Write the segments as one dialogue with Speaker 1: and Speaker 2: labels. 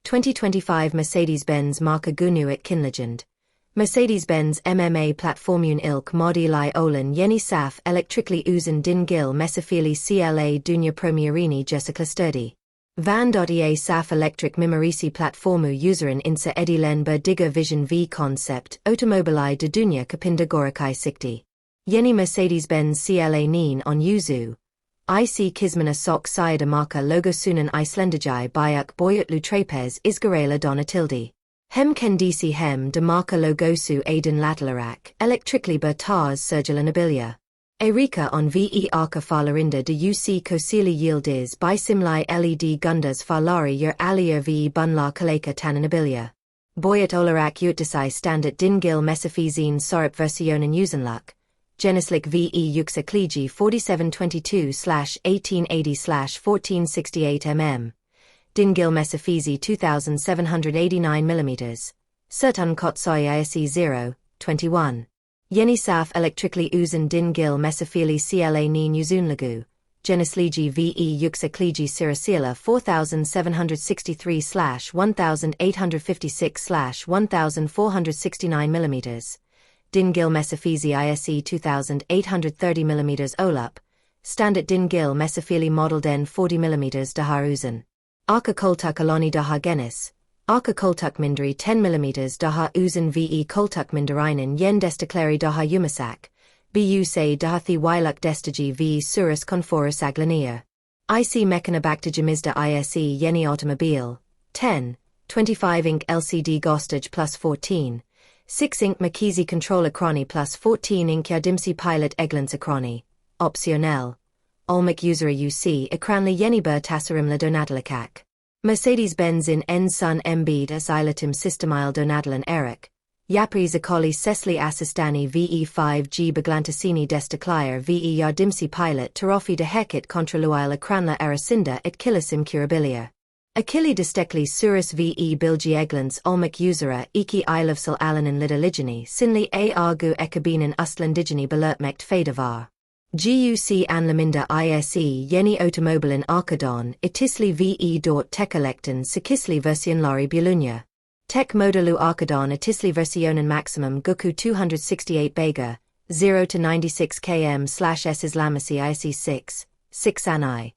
Speaker 1: 2025 Mercedes-Benz Marke Gunu at Kinlegend. Mercedes-Benz MMA Platformun ilk Modeli olan yeni saf elektrikli uzun din grille mesafeli CLA dunya premierini gerçekleştirdi. VAN.EA saf electric mimarisi platformu userin insa edilen bir vision v concept otomobili de dunya kapında gorakay sikti. Yeni Mercedes-Benz CLA nin on yuzu. IC Kismana sok sayada marka logosunan Islenderjai bayak boyutlu trapez izgarela donatildi. Hem kendisi hem de marka logosu aden latalarak elektrikli bertars sergilanabilia. Erika on ve arka farlarında de uc kosili yildiz by simli led gundas farları yer alier ve bunlar kaleka tanınabilia. Boyut olarak yurtdisai standart din grille mesafizin sorip versiyonen uzunluk. Genislik ve yüksekliği 4722/1880/1468 mm. Din grille mesafizi 2789 mm. Sertun kotsoy ISE 0, 21. Yeni saf elektrikli uzun din grille mesafili CLA nin uzunluğu. Genisliği ve yüksekliği sırasıyla 4756/1856/1469 mm. Din grille mesafizi ISE 2830 mm olup. Standard din grille mesafili modelden 40 mm daha uzun. Arka koltuk aloni daha geniş. Arka koltuk minderi 10 mm daha uzun ve koltuk minderinin yen destekleri daha yumuşak. Bu say daha thiyluk destici ve sürüs konforus aglanir. IC mekana baktajimizda ISE yeni otomobil. 10, 25 inch LCD gostage plus 14. 6 inch Makizi control ekrani plus 14 inch yardimsi pilot eglans ekrani. Opsionel. Olmak usera UC ekranli yeni bir tasarımla donatılacak. Mercedes-Benz'in en son embed asilatim sistemil donatilen erik. Yapri zakoli sesli asistani ve5G beglantasini desteklier ve yardimsi pilot tarofi de heket kontraluil ekranla arasında et kilisim curabilia. Akili destekli surus ve bilgi eglans olmak usera iki ilufsal alanin lidaligini sinli argu ekabinin uslandigini belirtmekt faydavar. GUC anlaminda ISE yeni otomobilin arkadon itisli ve tekelekten sikisli versiyonları bulunya. Tek modelu arkadon itisli versiyonen maximum guku 268 bega, 0 to 96 km/s islamisi IC 6 ani.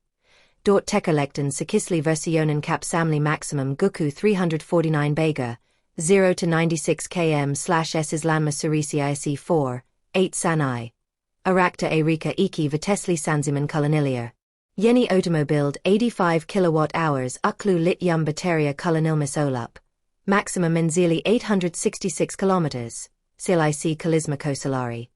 Speaker 1: Tekelekten sikisli versiyonen kapsamli maximum guku 349 bega, 0 to 96 km/s islamisi IC 8 ani. Arakta Erika iki vitesli sanziman kullanilier. Yeni otomobilde 85 kWh uklu lityum bateria kullanilmis olup. Maximum menzili 866 km. Silic kalisma kosalari.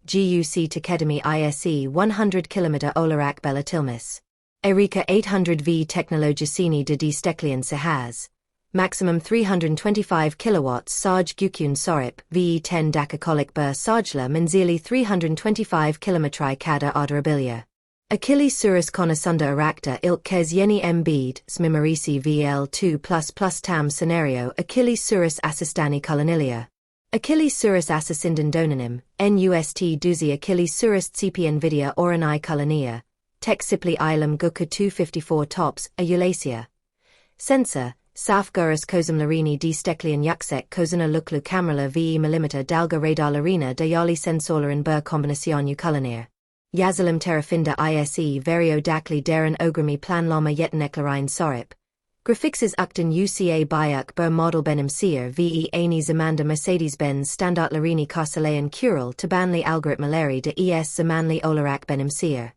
Speaker 1: GUC Takedemi ISE 100 km olarak belatilmis. Erika 800 V teknolojisini de desteklian sahaz. Maximum 325 kilowatts Sarge Gukun Sorip VE10 Dakakolik Bur Sargla Menzili 325 kilometri kada ardrabilia. Akili Surus Konasunda Arakta Ilk Kez Yeni Embed Smimarisi VL2++ Tam Scenario Akili Surus Asistani Kolonilia. Akili Surus Asisindan Donanim, NUST Duzi Akili Surus Tsipi Nvidia Oranai Kolonia. Tek Sipli Ilam Guka 254 Tops, Eulasia. Sensor. Saf Gurus Kozumlarini desteklian Yuksek Kozuna Luklu Kamrala ve mm Dalga Radarlarina Dayali Sensorlerin Bur Kombinacion Ukullanir. Yazalim Terrafinda ISE Verio Dakli Derin Ogrami Planloma Yeteneklarine Sorip. Grafixes Uktan UCA Bayuk Bur Model Benim Seer ve Ani Zamanda Mercedes-Benz Standartlarini Karsalayan Kural Tabanli Algoritmaleri de Es Zamanli Olarak Benim Seer.